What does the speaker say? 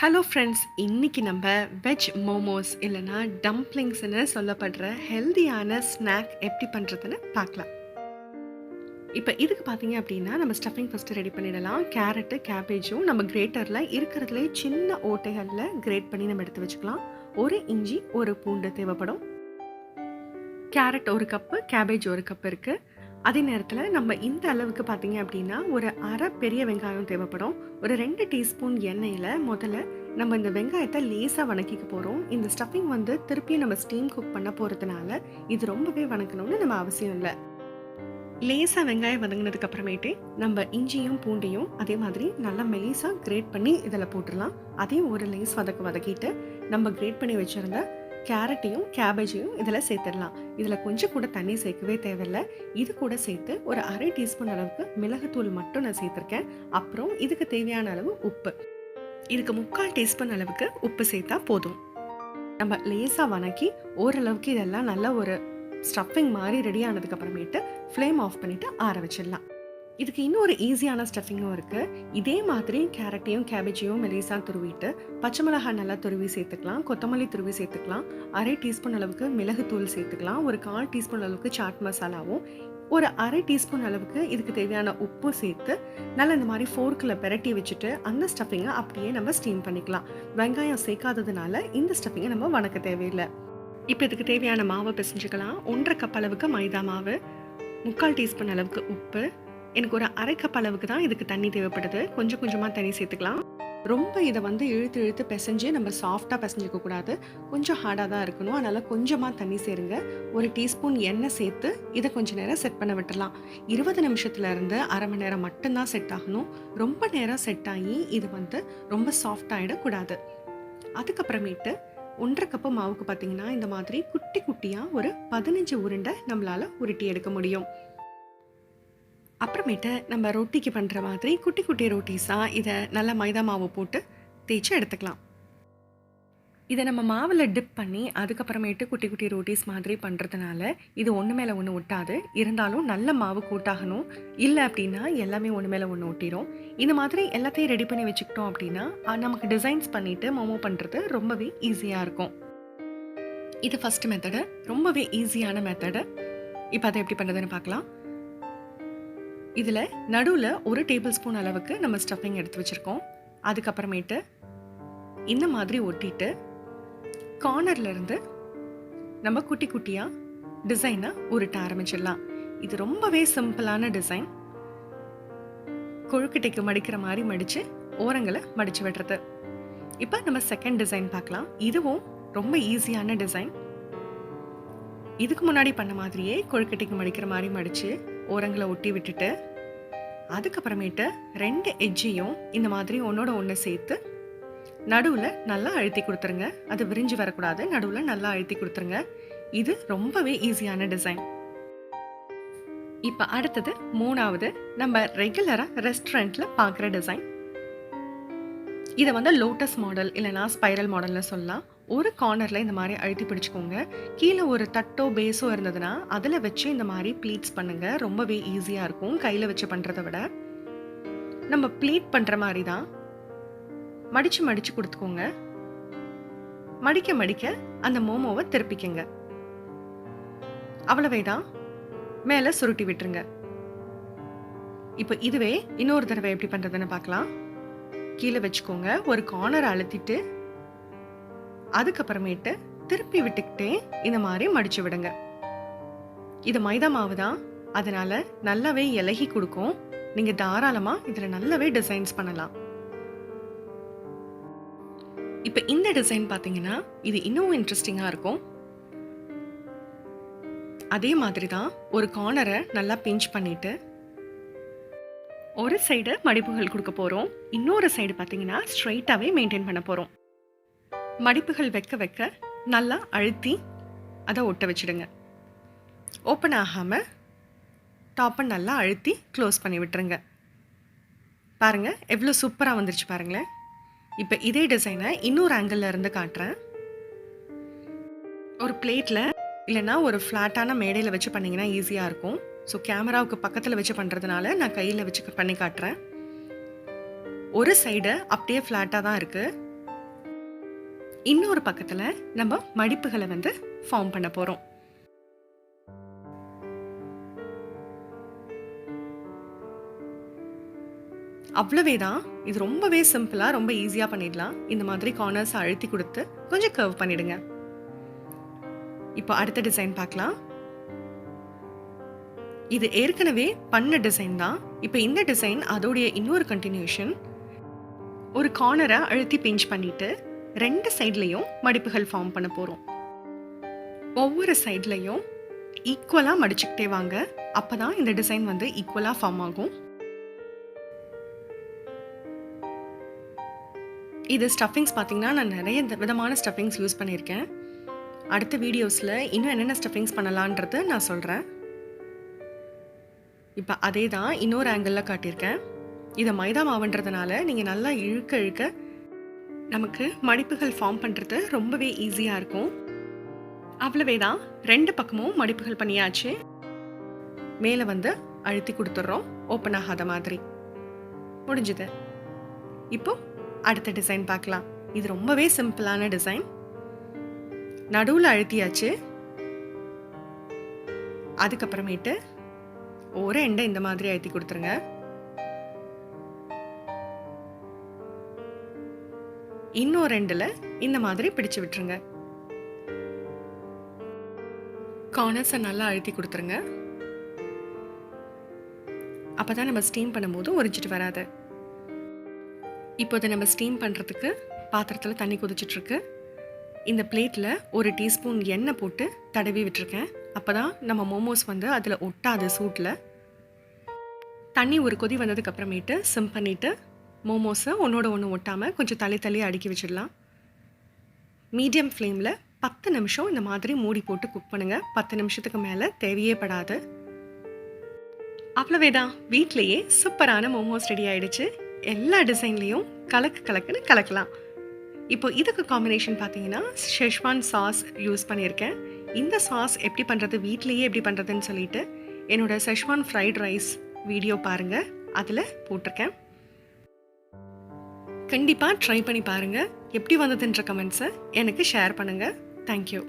Hello friends, இன்னைக்கு நம்ம veg momos இல்லைனா டம்ப்ளிங்ஸ்னு சொல்லப்படுற ஹெல்தியான ஸ்நாக் எப்படி பண்ணுறதுன்னு பார்க்கலாம். இப்போ இதுக்கு பார்த்தீங்க அப்படின்னா நம்ம ஸ்டஃபிங் ஃபஸ்ட்டு ரெடி பண்ணிடலாம். கேரட்டு கேபேஜும் நம்ம கிரேட்டரில் இருக்கிறதுலே சின்ன ஓட்டைகளில் கிரேட் பண்ணி நம்ம எடுத்து வச்சுக்கலாம். ஒரு இஞ்சி ஒரு பூண்டு தேவைப்படும். கேரட் ஒரு கப்பு, கேபேஜ் ஒரு கப் இருக்குது. அதே நேரத்தில் நம்ம இந்த அளவுக்கு பார்த்தீங்க அப்படின்னா ஒரு அரை பெரிய வெங்காயம் தேவைப்படும். ஒரு 2 டீஸ்பூன் எண்ணெயில் முதல்ல நம்ம இந்த வெங்காயத்தை லேசாக வணக்கிக்க போகிறோம். இந்த ஸ்டஃபிங் வந்து திருப்பியும் நம்ம ஸ்டீம் குக் பண்ண போகிறதுனால இது ரொம்பவே வணக்கணும்னு நம்ம அவசியம் இல்லை. லேசாக வெங்காயம் வதங்கினதுக்கு அப்புறமேட்டு நம்ம இஞ்சியும் பூண்டையும் அதே மாதிரி நல்லா மெலிசாக கிரேட் பண்ணி இதில் போட்டுடலாம். அதையும் ஒரு லேஸ் வதக்கிட்டு நம்ம கிரேட் பண்ணி வச்சுருந்த கேரட்டையும் கேபேஜையும் இதில் சேர்த்துடலாம். இதில் கொஞ்சம் கூட தண்ணி சேர்க்கவே தேவையில்லை. இது கூட சேர்த்து ஒரு அரை டீஸ்பூன் அளவுக்கு மிளகுத்தூள் மட்டும் நான் சேர்த்துருக்கேன். அப்புறம் இதுக்கு தேவையான அளவு உப்பு, இதுக்கு 3/4 டீஸ்பூன் அளவுக்கு உப்பு சேர்த்தா போதும். நம்ம லேசாக வணக்கி ஓரளவுக்கு இதெல்லாம் நல்லா ஒரு ஸ்டஃபிங் மாதிரி ரெடி ஆனதுக்கு அப்புறமேட்டு ஃப்ளேம் ஆஃப் பண்ணிவிட்டு ஆற வச்சிடலாம். இதுக்கு இன்னொரு ஈஸியான ஸ்டஃபிங்கும் இருக்குது. இதே மாதிரி கேரட்டையும் கேபேஜையும் மெலிசாக துருவிட்டு பச்சை மிளகாய் நல்லா துருவி சேர்த்துக்கலாம், கொத்தமல்லி துருவி சேர்த்துக்கலாம், அரை டீஸ்பூன் அளவுக்கு மிளகுத்தூள் சேர்த்துக்கலாம், ஒரு 1/4 டீஸ்பூன் அளவுக்கு சாட் மசாலாவும், ஒரு அரை டீஸ்பூன் அளவுக்கு இதுக்கு தேவையான உப்பு சேர்த்து நல்லா இந்த மாதிரி ஃபோர்க்கில் பெரட்டி வச்சுட்டு அந்த ஸ்டஃபிங்கை அப்படியே நம்ம ஸ்டீம் பண்ணிக்கலாம். வெங்காயம் சேர்க்காததுனால இந்த ஸ்டஃபிங்கை நம்ம வணக்க தேவையில்லை. இப்போ இதுக்கு தேவையான மாவை பிசைஞ்சுக்கலாம். 1/2 கப் அளவுக்கு மைதா மாவு, 3/4 டீஸ்பூன் அளவுக்கு உப்பு, எனக்கு ஒரு அரை கப் அளவுக்கு தான் இதுக்கு தண்ணி தேவைப்படுது. கொஞ்சம் கொஞ்சமாக தண்ணி சேர்த்துக்கலாம். ரொம்ப இதை வந்து இழுத்து பிசைஞ்சு நம்ம சாஃப்டாக பிசைஞ்சிக்க கூடாது, கொஞ்சம் ஹார்டாக தான் இருக்கணும். அதனால் கொஞ்சமாக தண்ணி சேருங்க. ஒரு டீஸ்பூன் எண்ணெய் சேர்த்து இதை கொஞ்சம் நேரம் செட் பண்ண விட்டுடலாம். 20 நிமிஷத்துலேருந்து அரை மணி நேரம் மட்டும்தான் செட் ஆகணும். ரொம்ப நேரம் செட் ஆகி இது வந்து ரொம்ப சாஃப்ட் ஆகிடக்கூடாது. அதுக்கப்புறமேட்டு 1/2 கப்பு மாவுக்கு பார்த்தீங்கன்னா இந்த மாதிரி குட்டி குட்டியாக ஒரு 15 உருண்டை நம்மளால் உருட்டி எடுக்க முடியும். அப்புறமேட்டு நம்ம ரொட்டிக்கு பண்ணுற மாதிரி குட்டி குட்டி ரொட்டிஸாக இதை நல்லா மைதா மாவு போட்டு தேய்ச்சி எடுத்துக்கலாம். இதை நம்ம மாவில் டிப் பண்ணி அதுக்கப்புறமேட்டு குட்டி குட்டி ரொட்டிஸ் மாதிரி பண்ணுறதுனால இது ஒன்று மேலே ஒன்று ஒட்டாது. இருந்தாலும் நல்ல மாவு கூட்டாகணும், இல்லை அப்படின்னா எல்லாமே ஒன்று மேலே ஒன்று ஒட்டிடும். இந்த மாதிரி எல்லாத்தையும் ரெடி பண்ணி வச்சுக்கிட்டோம் அப்படின்னா நமக்கு டிசைன்ஸ் பண்ணிவிட்டு மோமோ பண்ணுறது ரொம்பவே ஈஸியாக இருக்கும். இது ஃபஸ்ட்டு மெத்தடு, ரொம்பவே ஈஸியான மெத்தடு. இப்போ அதை எப்படி பண்ணுறதுன்னு பார்க்கலாம். இதில் நடுவில் 1 டேபிள் ஸ்பூன் அளவுக்கு நம்ம ஸ்டஃபிங் எடுத்து வச்சுருக்கோம். அதுக்கப்புறமேட்டு இந்த மாதிரி ஒட்டிட்டு கார்னர்லேருந்து நம்ம குட்டி குட்டியாக டிசைனை உருட்ட ஆரம்பிச்சிடலாம். இது ரொம்பவே சிம்பிளான டிசைன். கொழுக்கட்டைக்கு மடிக்கிற மாதிரி மடித்து ஓரங்களை மடித்து விடுறது. இப்போ நம்ம செகண்ட் டிசைன் பார்க்கலாம். இதுவும் ரொம்ப ஈஸியான டிசைன். இதுக்கு முன்னாடி பண்ண மாதிரியே கொழுக்கட்டைக்கு மடிக்கிற மாதிரி மடித்து ஓரங்களை ஒட்டி விட்டுட்டு அதுக்கப்புறமேட்டு 2 எட்ஜையும் இந்த மாதிரி ஒன்றோட ஒன்று சேர்த்து நடுவில் நல்லா அழுத்தி கொடுத்துருங்க. அது விரிஞ்சு வரக்கூடாது, நடுவில் நல்லா அழுத்தி கொடுத்துருங்க. இது ரொம்பவே ஈஸியான டிசைன். இப்போ அடுத்தது 3வது நம்ம ரெகுலராக ரெஸ்டாரண்ட்டில் பார்க்குற டிசைன். இதை வந்து லோட்டஸ் மாடல் இல்லைனா ஸ்பைரல் மாடல்னு சொல்லலாம். ஒரு கார்னரில் இந்த மாதிரி அழுத்தி பிடிச்சிக்கோங்க. கீழே ஒரு தட்டோ பேஸோ இருந்ததுன்னா அதில் வச்சு இந்த மாதிரி ப்ளீட்ஸ் பண்ணுங்கள். ரொம்பவே ஈஸியாக இருக்கும் கையில் வச்சு பண்ணுறதை விட. நம்ம ப்ளீட் பண்ணுற மாதிரி தான் மடித்து கொடுத்துக்கோங்க. மடிக்க அந்த மோமோவை திருப்பிக்கங்க. அவ்வளவே தான், மேலே சுருட்டி விட்டுருங்க. இப்போ இதுவே இன்னொரு தடவை எப்படி பண்ணுறதுன்னு பார்க்கலாம். கீழே வச்சுக்கோங்க, ஒரு கார்னரை அழுத்திட்டு அதுக்கப்புறமேட்டு திருப்பி விட்டுக்கிட்டே இந்த மாதிரி மடிச்சு விடுங்க. இது மைதா மாவு தான், அதனால நல்லாவே இலகி கொடுக்கும். நீங்க தாராளமா இதுல நல்லாவே டிசைன்ஸ் பண்ணலாம். இப்ப இந்த டிசைன் பாத்தீங்கன்னா இது இன்னும் இன்ட்ரெஸ்டிங்கா இருக்கும். அதே மாதிரி தான் ஒரு கார்னரை நல்லா பிஞ்ச் பண்ணிட்டு ஒரு சைடு மடிப்புகள் கொடுக்க போறோம், இன்னொரு சைடு பாத்தீங்கன்னா ஸ்ட்ரைட்டாவே மெயின்டைன் பண்ண போறோம். மடிப்புகள் வைக்க நல்லா அழுத்தி அதை ஒட்ட வச்சுடுங்க. ஓப்பன் ஆகாமல் டாப்பை நல்லா அழுத்தி க்ளோஸ் பண்ணி விட்டுருங்க. பாருங்கள் எவ்வளோ சூப்பராக வந்துருச்சு பாருங்களேன். இப்போ இதே டிசைனை இன்னொரு ஆங்கிளில் இருந்து காட்டுறேன். ஒரு பிளேட்டில் இல்லைன்னா ஒரு ஃப்ளாட்டான மேடையில் வச்சு பண்ணிங்கன்னா ஈஸியாக இருக்கும். ஸோ கேமராவுக்கு பக்கத்தில் வச்சு பண்ணுறதுனால நான் கையில் வச்சு பண்ணி காட்டுறேன். ஒரு சைடு அப்படியே ஃப்ளாட்டாக தான் இருக்குது, இன்னொரு பக்கத்தில் நம்ம மடிப்புகளை வந்து ஃபார்ம் பண்ண போகிறோம். அவ்வளவே தான். இது ரொம்பவே சிம்பிளாக ரொம்ப ஈஸியாக பண்ணிடலாம். இந்த மாதிரி கார்னர்ஸ் அழுத்தி கொடுத்து கொஞ்சம் கர்வ் பண்ணிடுங்க. இப்போ அடுத்த டிசைன் பார்க்கலாம். இது ஏற்கனவே பண்ண டிசைன் தான். இப்போ இந்த டிசைன் அதோடைய இன்னொரு கண்டினியூஷன். ஒரு கார்னரை அழுத்தி பிஞ்ச் பண்ணிட்டு 2 சைட்லையும் மடிப்புகள் ஃபார்ம் பண்ண போகிறோம். ஒவ்வொரு சைட்லையும் ஈக்குவலாக மடிச்சுக்கிட்டே வாங்க. அப்போ தான் இந்த டிசைன் வந்து ஈக்குவலாக ஃபார்ம் ஆகும். இது ஸ்டஃபிங்ஸ் பார்த்தீங்கன்னா நான் நிறைய விதமான ஸ்டஃபிங்ஸ் யூஸ் பண்ணியிருக்கேன். அடுத்த வீடியோஸில் இன்னும் என்னென்ன ஸ்டஃபிங்ஸ் பண்ணலான்றது நான் சொல்கிறேன். இப்போ அதே தான் இன்னொரு ஆங்கிளில் காட்டியிருக்கேன். இதை மைதா மாவுன்றதுனால நீங்கள் நல்லா இழுக்க இழுக்க நமக்கு மடிப்புகள் ஃபார்ம் பண்ணுறது ரொம்பவே ஈஸியாக இருக்கும். அவ்வளவே தான். 2 பக்கமும் மடிப்புகள் பண்ணியாச்சு. மேலே வந்து அழுத்தி கொடுத்துட்றோம், ஓப்பன் ஆகாத மாதிரி. முடிஞ்சுது. இப்போ அடுத்த டிசைன் பார்க்கலாம். இது ரொம்பவே சிம்பிளான டிசைன். நடுவில் அழுத்தியாச்சு. அதுக்கப்புறமேட்டு ஒரு எண்டை இந்த மாதிரி அழுத்தி கொடுத்துருங்க. இன்னொரு எண்டில் இந்த மாதிரி பிடிச்சு விட்டுருங்க. கார்னர்ஸை நல்லா அழுத்தி கொடுத்துருங்க. அப்போ தான் நம்ம ஸ்டீம் பண்ணும்போது உரிஞ்சிட்டு வராது. இப்போதை நம்ம ஸ்டீம் பண்ணுறதுக்கு பாத்திரத்தில் தண்ணி கொதிச்சிட்ருக்கு. இந்த பிளேட்டில் 1 டீஸ்பூன் எண்ணெய் போட்டு தடவி விட்டுருக்கேன். அப்போ தான் நம்ம மோமோஸ் வந்து அதில் ஒட்டாது சூட்டில். தண்ணி ஒரு கொதி வந்ததுக்கப்புறமேட்டு சிம் பண்ணிவிட்டு மோமோஸை ஒன்றோட ஒன்று ஒட்டாமல் கொஞ்சம் தள்ளி அடுக்கி வச்சிடலாம். மீடியம் ஃப்ளேமில் 10 நிமிஷம் இந்த மாதிரி மூடி போட்டு குக் பண்ணுங்கள். 10 நிமிஷத்துக்கு மேலே தேவையே படாது. அவ்வளவே தான். வீட்லேயே சூப்பரான மோமோஸ் ரெடி ஆகிடுச்சு. எல்லா டிசைன்லேயும் கலக்குன்னு கலக்கலாம். இப்போ இதுக்கு காம்பினேஷன் பார்த்தீங்கன்னா ஷெஷ்வான் சாஸ் யூஸ் பண்ணியிருக்கேன். இந்த சாஸ் எப்படி பண்ணுறது, வீட்லேயே எப்படி பண்ணுறதுன்னு சொல்லிட்டு என்னோட ஷெஷ்வான் ஃப்ரைட் ரைஸ் வீடியோ பாருங்கள், அதில் போட்டிருக்கேன். கண்டிப்பாக ட்ரை பண்ணி பாருங்கள். எப்படி வந்ததுன்ற கமெண்ட்ஸை எனக்கு ஷேர் பண்ணுங்கள். தேங்க்யூ.